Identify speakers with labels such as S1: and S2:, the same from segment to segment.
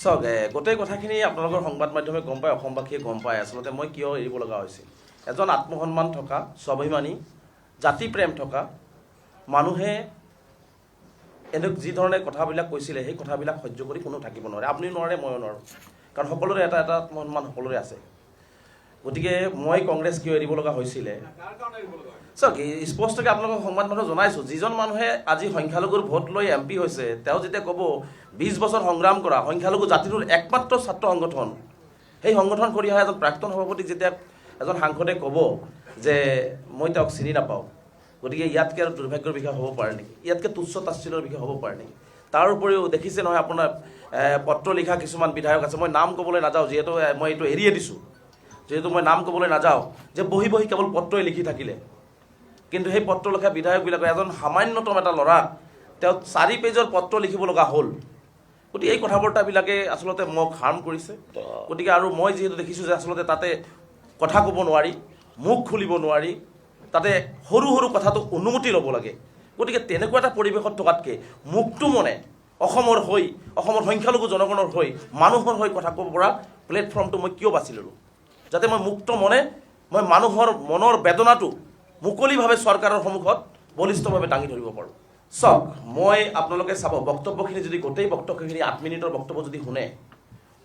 S1: চাওক গোটেই কথাখিনি আপোনালোকৰ সংবাদ মাধ্যমে গম পায়, অসমবাসীয়ে গম পায় আচলতে মই কিয় এৰিব লগা হৈছিল। এজন আত্মসন্মান থকা, স্বাভিমানী, জাতি প্ৰেম থকা মানুহে যি ধৰণে কথাবিলাক কৈছিলে সেই কথাবিলাক সহ্য কৰি কোনো থাকিব নোৱাৰে। আপুনিও নোৱাৰে, ময়ো নোৱাৰোঁ, কাৰণ সকলোৰে এটা এটা আত্মসন্মান সকলোৰে আছে। গতিকে মই কংগ্ৰেছ কিয় এৰিব লগা হৈছিলে চাওক, স্পষ্টকৈ আপোনালোকক সংবাদ মাধ্যমে জনাইছোঁ, যিজন মানুহে আজি সংখ্যালঘুৰ ভোট লৈ MP হৈছে, তেওঁ যেতিয়া ক'ব 20 বছৰ সংগ্ৰাম কৰা সংখ্যালঘু জাতিটোৰ একমাত্ৰ ছাত্ৰ সংগঠন, সেই সংগঠন কৰি অহা এজন প্ৰাক্তন সভাপতিক যেতিয়া এজন সাংসদে ক'ব যে মই তেওঁক চিনি নাপাওঁ, গতিকে ইয়াতকৈ আৰু দুৰ্ভাগ্যৰ বিষয় হ'ব পাৰে নেকি, ইয়াতকৈ তুচ্ছ তাচ্ছিল্যৰ বিষয় হ'ব পাৰে নেকি? তাৰ উপৰিও দেখিছে নহয় আপোনাৰ পত্ৰ লিখা কিছুমান বিধায়ক আছে, মই নাম ক'বলৈ নাযাওঁ, যিহেতু মই এইটো এৰিয়ে দিছোঁ, যিহেতু মই নাম ক'বলৈ নাযাওঁ, যে বহি বহি কেৱল পত্ৰই লিখি থাকিলে। কিন্তু সেই পত্ৰ লিখা বিধায়কবিলাকে এজন সামান্যতম এটা ল'ৰাক তেওঁ 4 পেজৰ পত্ৰ লিখিব লগা হ'ল। গতিকে এই কথা বাৰ্তাবিলাকে আচলতে মোক হাৰ্ম কৰিছে। গতিকে আৰু মই যিহেতু দেখিছোঁ যে আচলতে তাতে কথা ক'ব নোৱাৰি, মুখ খুলিব নোৱাৰি, তাতে সৰু সৰু কথাটো অনুমতি ল'ব লাগে। গতিকে তেনেকুৱা এটা পৰিৱেশত থকাতকৈ মুক্ত মনে অসমৰ হৈ, অসমৰ সংখ্যালঘু জনগণৰ হৈ, মানুহৰ হৈ কথা ক'ব পৰা প্লেটফৰ্মটো মই কিয় বাছি ল'লোঁ, যাতে মই মুক্ত মনে মই মানুহৰ মনৰ বেদনাটো মুকলিভাৱে চৰকাৰৰ সন্মুখত বলিষ্ঠভাৱে দাঙি ধৰিব পাৰোঁ। চাওক, মই আপোনালোকে চাব, বক্তব্যখিনি যদি গোটেই বক্তব্যখিনি 8 মিনিটৰ বক্তব্য যদি শুনে,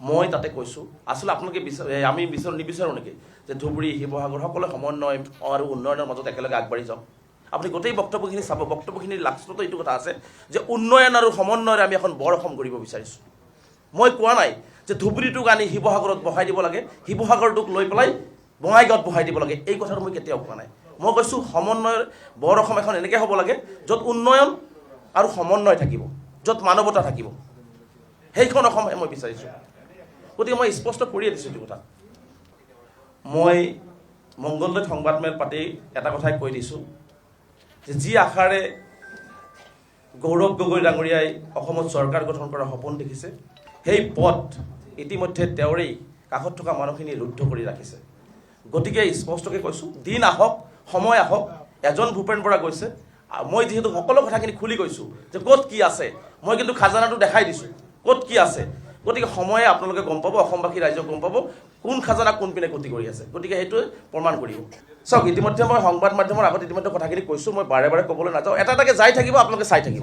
S1: মই তাতে কৈছোঁ আচলতে আপোনালোকে আমি নিবিচাৰোঁ নেকি যে ধুবুৰী, শিৱসাগৰ সকলো সমন্বয় আৰু উন্নয়নৰ মাজত একেলগে আগবাঢ়ি যাওক। আপুনি গোটেই বক্তব্যখিনি চাব, বক্তব্যখিনিৰ লাষ্টতো এইটো কথা আছে যে উন্নয়ন আৰু সমন্বয়ৰে আমি এখন বৰ অসম কৰিব বিচাৰিছোঁ। মই কোৱা নাই যে ধুবুৰীটোক আনি শিৱসাগৰত বহাই দিব লাগে, শিৱসাগৰটোক লৈ পেলাই বঙাইগাঁৱত বহাই দিব লাগে, এই কথাটো মই কেতিয়াও কোৱা নাই। মই কৈছোঁ সমন্বয়ৰ বৰ অসম এখন এনেকৈ হ'ব লাগে য'ত উন্নয়ন আৰু সমন্বয় থাকিব, য'ত মানৱতা থাকিব, সেইখন অসমহে মই বিচাৰিছোঁ। গতিকে মই স্পষ্ট কৰিয়ে দিছোঁ এইটো কথা। মই মংগলদৈত সংবাদমেল পাতি এটা কথাই কৈ দিছোঁ যে যি আশাৰে গৌৰৱ গগৈ ডাঙৰীয়াই অসমত চৰকাৰ গঠন কৰাৰ সপোন দেখিছে, সেই পথ ইতিমধ্যে তেওঁৰেই কাষত থকা মানুহখিনি ৰুদ্ধ কৰি ৰাখিছে। গতিকে স্পষ্টকৈ কৈছোঁ, দিন আহক, সময় আহক, এজন ভূপেন বৰা গৈছে। মই যিহেতু সকলো কথাখিনি খুলি কৈছোঁ যে ক'ত কি আছে, মই কিন্তু খাজানাটো দেখাই দিছোঁ ক'ত কি আছে। গতিকে সময়ে আপোনালোকে গম পাব, অসমবাসী ৰাইজক গম পাব কোন খাজানা কোনপিনে গতি কৰি আছে। গতিকে সেইটোৱে প্ৰমাণ কৰিব। চাওক, ইতিমধ্যে মই সংবাদ মাধ্যমৰ আগত ইতিমধ্যে কথাখিনি কৈছোঁ, মই বাৰে বাৰে ক'বলৈ নাযাওঁ, এটা এটাকৈ যাই থাকিব, আপোনালোকে চাই থাকিব।